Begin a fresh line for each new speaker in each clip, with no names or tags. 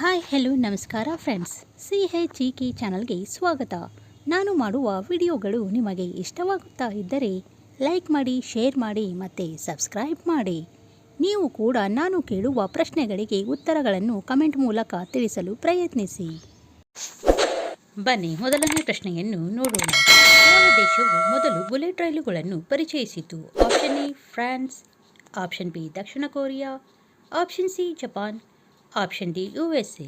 Hi hello ನಮಸ್ಕಾರ friends, CHGK ಚಾನಲ್ಗೆ ಸ್ವಾಗತ. ನಾನು ಮಾಡುವ ವಿಡಿಯೋಗಳು ನಿಮಗೆ ಇಷ್ಟವಾಗುತ್ತಾ ಇದ್ದರೆ ಲೈಕ್ ಮಾಡಿ, ಶೇರ್ ಮಾಡಿ ಮತ್ತು ಸಬ್ಸ್ಕ್ರೈಬ್ ಮಾಡಿ. ನೀವು ಕೂಡ ನಾನು ಕೇಳುವ ಪ್ರಶ್ನೆಗಳಿಗೆ ಉತ್ತರಗಳನ್ನು ಕಮೆಂಟ್ ಮೂಲಕ ತಿಳಿಸಲು ಪ್ರಯತ್ನಿಸಿ. ಬನ್ನಿ ಮೊದಲನೇ ಪ್ರಶ್ನೆಯನ್ನು ನೋಡೋಣ. ಯಾವ ದೇಶವು ಮೊದಲು ಬುಲೆಟ್ ರೈಲುಗಳನ್ನು ಪರಿಚಯಿಸಿತು? Option A France, option B ದಕ್ಷಿಣ Korea, option C Japan, option D USA.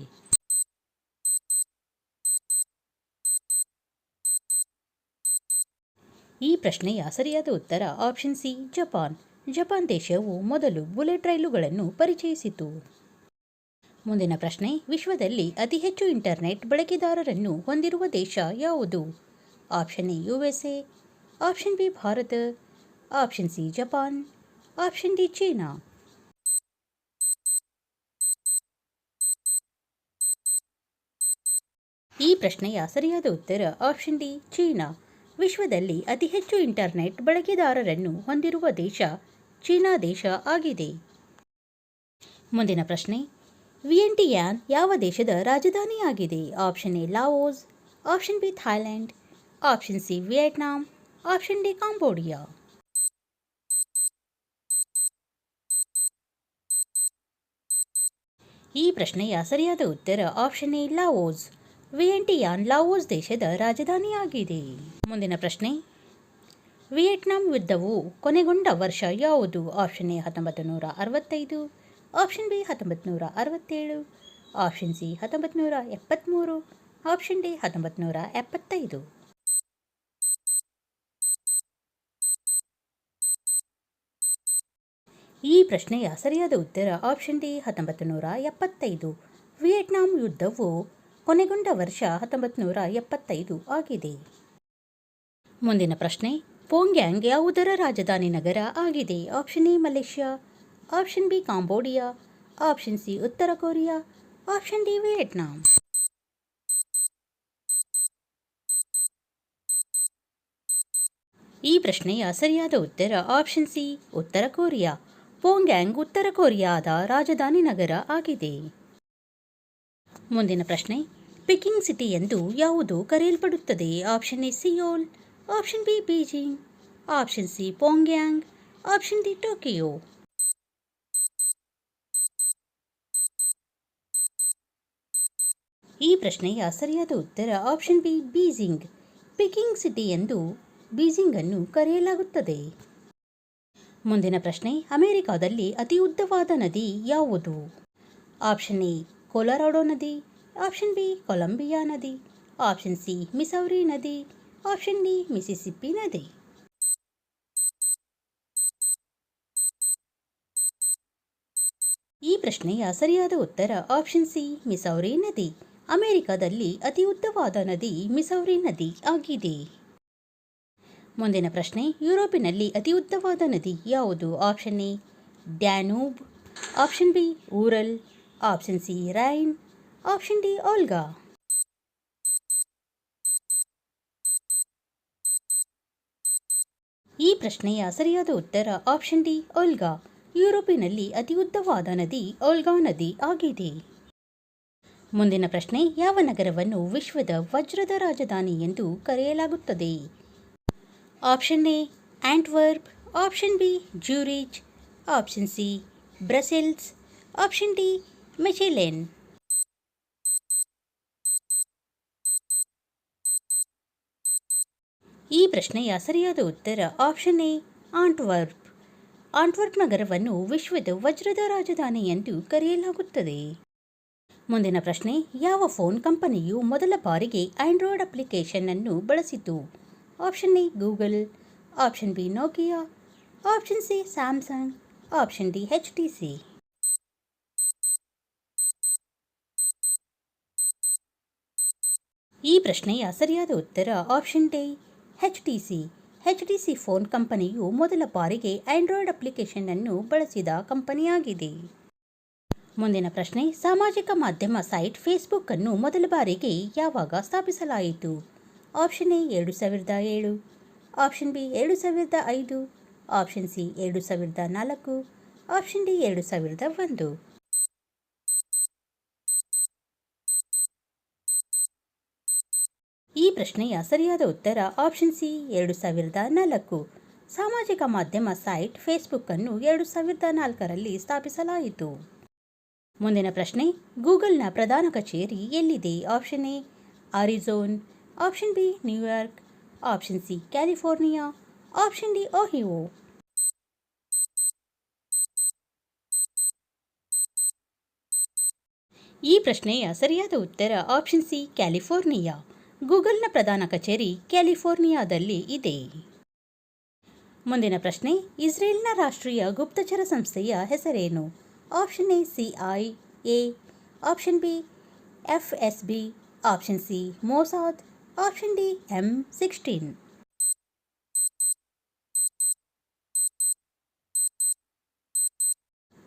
ಈ ಪ್ರಶ್ನೆಯ ಸರಿಯಾದ ಉತ್ತರ ಆಪ್ಷನ್ ಸಿ ಜಪಾನ್. ಜಪಾನ್ ದೇಶವು ಮೊದಲು ಬುಲೆಟ್ ರೈಲುಗಳನ್ನು ಪರಿಚಯಿಸಿತು. ಮುಂದಿನ ಪ್ರಶ್ನೆ, ವಿಶ್ವದಲ್ಲಿ ಅತಿ ಹೆಚ್ಚು ಇಂಟರ್ನೆಟ್ ಬಳಕೆದಾರರನ್ನು ಹೊಂದಿರುವ ದೇಶ ಯಾವುದು? Option A USA, option B Bharat, option C Japan, option D China. ಈ ಪ್ರಶ್ನೆಯ ಸರಿಯಾದ ಉತ್ತರ ಆಪ್ಷನ್ ಡಿ ಚೀನಾ. ವಿಶ್ವದಲ್ಲಿ ಅತಿ ಹೆಚ್ಚು ಇಂಟರ್ನೆಟ್ ಬಳಕೆದಾರರನ್ನು ಹೊಂದಿರುವ ದೇಶ ಚೀನಾ ದೇಶ ಆಗಿದೆ. ಮುಂದಿನ ಪ್ರಶ್ನೆ, ವಿಯೆಂಟಿಯಾನ್ ಯಾವ ದೇಶದ ರಾಜಧಾನಿಯಾಗಿದೆ? Option A Laos, option B Thailand, option C Vietnam, option D Cambodia. ಈ ಪ್ರಶ್ನೆಯ ಸರಿಯಾದ ಉತ್ತರ option A Laos. Vientiane Laos ದೇಶದ ರಾಜಧಾನಿಯಾಗಿದೆ. ಮುಂದಿನ ಪ್ರಶ್ನೆ, ವಿಯೆಟ್ನಾಂ ಯುದ್ಧವು ಕೊನೆಗೊಂಡ ವರ್ಷ ಯಾವುದು? Option A 1965, option B 1967, option C 1973, option D 1975. ಈ ಪ್ರಶ್ನೆಯ ಸರಿಯಾದ ಉತ್ತರ ಆಪ್ಷನ್ ಡಿ 1975. ವಿಯೆಟ್ನಾಂ ಯುದ್ಧವು ಕೊನೆಗೊಂಡ ವರ್ಷ 1975 ಆಗಿದೆ. ಮುಂದಿನ ಪ್ರಶ್ನೆ, ಪೋಂಗ್ಯಾಂಗ್ ಯಾವುದರ ರಾಜಧಾನಿ ನಗರ ಆಗಿದೆ? Option A Malaysia, option B Cambodia, option C ಉತ್ತರ ಕೊರಿಯಾ, ಆಪ್ಷನ್ ಡಿ ವಿಯೆಟ್ನಾಂ. ಈ ಪ್ರಶ್ನೆಯ ಸರಿಯಾದ ಉತ್ತರ ಆಪ್ಷನ್ ಸಿ ಉತ್ತರ ಕೊರಿಯಾ. ಪೋಂಗ್ಯಾಂಗ್ ಉತ್ತರ ಕೊರಿಯಾದ ರಾಜಧಾನಿ ನಗರ ಆಗಿದೆ. ಮುಂದಿನ ಪ್ರಶ್ನೆ, ಪೆಕಿಂಗ್ ಸಿಟಿ ಎಂದು ಯಾವುದು ಕರೆಯಲ್ಪಡುತ್ತದೆ? Option A Seoul, option B Beijing, option C Pyongyang, option D Tokyo. ಈ ಪ್ರಶ್ನೆಯ ಸರಿಯಾದ ಉತ್ತರ option B Beijing. Peking city ಎಂದು ಬೀಜಿಂಗ್ ಅನ್ನು ಕರೆಯಲಾಗುತ್ತದೆ. ಮುಂದಿನ ಪ್ರಶ್ನೆ, ಅಮೆರಿಕಾದಲ್ಲಿ ಅತಿ ಉದ್ದವಾದ ನದಿ ಯಾವುದು? ಆಪ್ಷನ್ ಎ ಕೊಲರಾಡೋ ನದಿ, ಆಪ್ಷನ್ ಬಿ ಕೊಲಂಬಿಯಾ ನದಿ, ಆಪ್ಷನ್ ಸಿ ಮಿಸೌರಿ ನದಿ, ಆಪ್ಷನ್ ಡಿ ಮಿಸಿಸಿಪ್ಪಿ ನದಿ. ಈ ಪ್ರಶ್ನೆಯ ಸರಿಯಾದ ಉತ್ತರ ಆಪ್ಷನ್ ಸಿ ಮಿಸೌರಿ ನದಿ. ಅಮೆರಿಕದಲ್ಲಿ ಅತಿ ಉದ್ದವಾದ ನದಿ ಮಿಸೌರಿ ನದಿ ಆಗಿದೆ. ಮುಂದಿನ ಪ್ರಶ್ನೆ, ಯುರೋಪಿನಲ್ಲಿ ಅತಿ ಉದ್ದವಾದ ನದಿ ಯಾವುದು? Option A Danube, option B Ural, option C Rhine, option D Volga. ಈ ಪ್ರಶ್ನೆಯ ಸರಿಯಾದ ಉತ್ತರ ಆಪ್ಷನ್ ಡಿ ಓಲ್ಗಾ. ಯುರೋಪಿನಲ್ಲಿ ಅತಿ ಉದ್ದವಾದ ನದಿ ಓಲ್ಗಾ ನದಿ ಆಗಿದೆ. ಮುಂದಿನ ಪ್ರಶ್ನೆ, ಯಾವ ನಗರವನ್ನು ವಿಶ್ವದ ವಜ್ರದ ರಾಜಧಾನಿ ಎಂದು ಕರೆಯಲಾಗುತ್ತದೆ? Option A Antwerp, option B Zurich, option C Brussels, option D Mechelen. ಈ ಪ್ರಶ್ನೆಯ ಸರಿಯಾದ ಉತ್ತರ ಆಪ್ಷನ್ ಎ ಆಂಟ್ವರ್ಪ್. ಆಂಟ್ವರ್ಪ್ ನಗರವನ್ನು ವಿಶ್ವದ ವಜ್ರದ ರಾಜಧಾನಿ ಎಂದು ಕರೆಯಲಾಗುತ್ತದೆ. ಮುಂದಿನ ಪ್ರಶ್ನೆ, ಯಾವ ಫೋನ್ ಕಂಪನಿಯು ಮೊದಲ ಬಾರಿಗೆ ಆಂಡ್ರಾಯ್ಡ್ ಅಪ್ಲಿಕೇಶನ್ ಅನ್ನು ಬಳಸಿತು? Option A Google, option B Nokia, option C Samsung, option D HTC. ಈ ಪ್ರಶ್ನೆಯ ಸರಿಯಾದ ಉತ್ತರ option D HTC. HTC phone ಕಂಪನಿಯು ಮೊದಲ ಬಾರಿಗೆ ಆಂಡ್ರಾಯ್ಡ್ ಅಪ್ಲಿಕೇಶನ್ ಅನ್ನು ಬಳಸಿದ ಕಂಪನಿಯಾಗಿದೆ. ಮುಂದಿನ ಪ್ರಶ್ನೆ, ಸಾಮಾಜಿಕ ಮಾಧ್ಯಮ ಸೈಟ್ ಫೇಸ್ಬುಕ್ ಅನ್ನು ಮೊದಲ ಬಾರಿಗೆ ಯಾವಾಗ ಸ್ಥಾಪಿಸಲಾಯಿತು? Option A 2007, option B 2005, option C 2004, option D 2001. ಈ ಪ್ರಶ್ನೆಯ ಸರಿಯಾದ ಉತ್ತರ ಆಪ್ಷನ್ ಸಿ 2004. ಸಾಮಾಜಿಕ ಮಾಧ್ಯಮ ಸೈಟ್ ಫೇಸ್ಬುಕ್ ಅನ್ನು 2004ರಲ್ಲಿ ಸ್ಥಾಪಿಸಲಾಯಿತು. ಮುಂದಿನ ಪ್ರಶ್ನೆ, ಗೂಗಲ್ನ ಪ್ರಧಾನ ಕಚೇರಿ ಎಲ್ಲಿದೆ? Option A Arizona, option B New York, option C California, option D Ohio. ಈ ಪ್ರಶ್ನೆಯ ಸರಿಯಾದ ಉತ್ತರ ಆಪ್ಷನ್ ಸಿ ಕ್ಯಾಲಿಫೋರ್ನಿಯಾ. ಗೂಗಲ್ನ ಪ್ರಧಾನ ಕಚೇರಿ ಕ್ಯಾಲಿಫೋರ್ನಿಯಾದಲ್ಲಿ ಇದೆ. ಮುಂದಿನ ಪ್ರಶ್ನೆ, ಇಸ್ರೇಲ್ನ ರಾಷ್ಟ್ರೀಯ ಗುಪ್ತಚರ ಸಂಸ್ಥೆಯ ಹೆಸರೇನು? Option A CIA, option B FSB, option C Mossad, option D M16.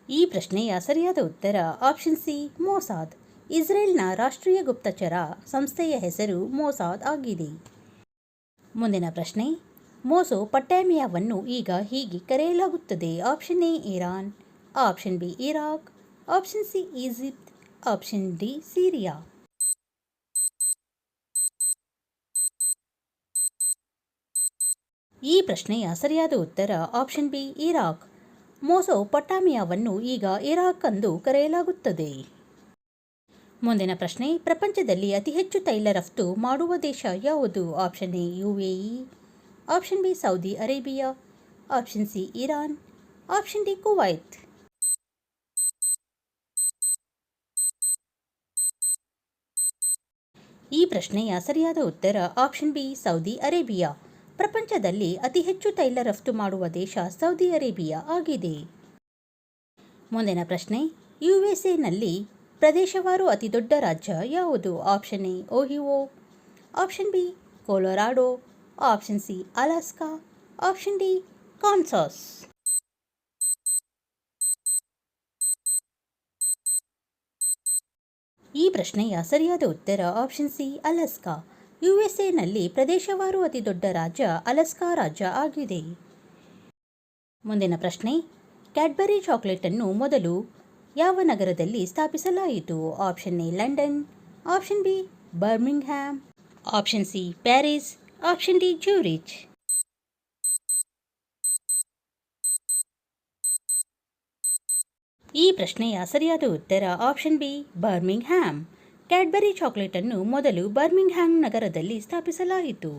ಈ ಪ್ರಶ್ನೆಯ ಸರಿಯಾದ ಉತ್ತರ ಆಪ್ಷನ್ ಸಿ ಮೊಸಾದ್. ಇಸ್ರೇಲ್ನ ರಾಷ್ಟ್ರೀಯ ಗುಪ್ತಚರ ಸಂಸ್ಥೆಯ ಹೆಸರು ಮೊಸಾದ್ ಆಗಿದೆ. ಮುಂದಿನ ಪ್ರಶ್ನೆ, ಮೆಸೊಪೊಟೇಮಿಯಾವನ್ನು ಈಗ ಹೀಗೆ ಕರೆಯಲಾಗುತ್ತದೆ? Option A Iran, option B Iraq, option C Egypt, option D Syria. ಈ ಪ್ರಶ್ನೆಯ ಸರಿಯಾದ ಉತ್ತರ ಆಪ್ಷನ್ ಬಿ ಇರಾಕ್. ಮೆಸೊಪೊಟೇಮಿಯಾವನ್ನು ಈಗ ಇರಾಕ್ ಎಂದು ಕರೆಯಲಾಗುತ್ತದೆ. ಮುಂದಿನ ಪ್ರಶ್ನೆ, ಪ್ರಪಂಚದಲ್ಲಿ ಅತಿ ಹೆಚ್ಚು ತೈಲ ರಫ್ತು ಮಾಡುವ ದೇಶ ಯಾವುದು? Option A UAE, option B Saudi Arabia, option C Iran, option D Kuwait. ಈ ಪ್ರಶ್ನೆಯ ಸರಿಯಾದ ಉತ್ತರ ಆಪ್ಷನ್ ಬಿ ಸೌದಿ ಅರೇಬಿಯಾ. ಪ್ರಪಂಚದಲ್ಲಿ ಅತಿ ಹೆಚ್ಚು ತೈಲ ರಫ್ತು ಮಾಡುವ ದೇಶ ಸೌದಿ ಅರೇಬಿಯಾ ಆಗಿದೆ. ಮುಂದಿನ ಪ್ರಶ್ನೆ, USA ಪ್ರದೇಶವಾರು ಅತಿ ದೊಡ್ಡ ರಾಜ್ಯ ಯಾವುದು? Option A Ohio, option B Colorado, option C Alaska, option D Kansas. ಈ ಪ್ರಶ್ನೆಯ ಸರಿಯಾದ ಉತ್ತರ ಆಪ್ಷನ್ ಸಿ ಅಲಾಸ್ಕಾ. USA ಪ್ರದೇಶವಾರು ಅತಿ ದೊಡ್ಡ ರಾಜ್ಯ ಅಲಾಸ್ಕಾ ರಾಜ್ಯ ಆಗಿದೆ. ಮುಂದಿನ ಪ್ರಶ್ನೆ, ಕ್ಯಾಡ್ಬರಿ ಚಾಕೊಲೇಟನ್ನು ಮೊದಲು ಯಾವ ನಗರದಲ್ಲಿ ಸ್ಥಾಪಿಸಲಾಯಿತು? Option A London, option B Birmingham, option C Paris, option D Zurich. ಈ ಪ್ರಶ್ನೆಯ ಸರಿಯಾದ ಉತ್ತರ ಆಪ್ಷನ್ ಬಿ ಬರ್ಮಿಂಗ್ಹ್ಯಾಮ್. ಕ್ಯಾಡ್ಬರಿ ಚಾಕೊಲೇಟನ್ನು ಮೊದಲು ಬರ್ಮಿಂಗ್ಹ್ಯಾಮ್ ನಗರದಲ್ಲಿ ಸ್ಥಾಪಿಸಲಾಯಿತು.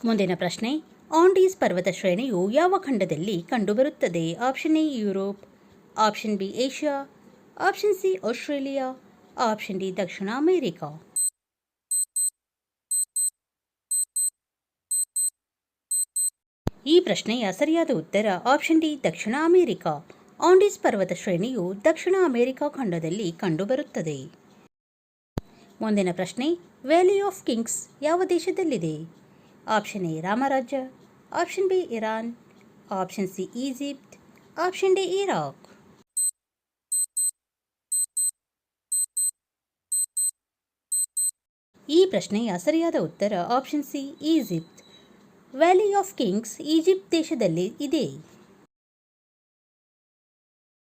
ಮುಂದಿನ ಪ್ರಶ್ನೆ, ಆಂಡೀಸ್ ಪರ್ವತ ಶ್ರೇಣಿಯು ಯಾವ ಖಂಡದಲ್ಲಿ ಕಂಡುಬರುತ್ತದೆ? Option A Europe, option B Asia, option C Australia, option D Dakshina America. ಈ ಪ್ರಶ್ನೆಯ ಸರಿಯಾದ ಉತ್ತರ ಆಪ್ಷನ್ ಡಿ ದಕ್ಷಿಣ ಅಮೆರಿಕಾ. ಆಂಡೀಸ್ ಪರ್ವತ ಶ್ರೇಣಿಯು ದಕ್ಷಿಣ ಅಮೆರಿಕಾ ಖಂಡದಲ್ಲಿ ಕಂಡುಬರುತ್ತದೆ. ಮುಂದಿನ ಪ್ರಶ್ನೆ, ವ್ಯಾಲಿ ಆಫ್ ಕಿಂಗ್ಸ್ ಯಾವ ದೇಶದಲ್ಲಿದೆ? Option A Ramarajya, option B Iran, option C Egypt, option D Iraq. ಈ ಪ್ರಶ್ನೆಯ ಸರಿಯಾದ ಉತ್ತರ option C Egypt. Valley of Kings Egypt ದೇಶದಲ್ಲಿ ಇದೆ.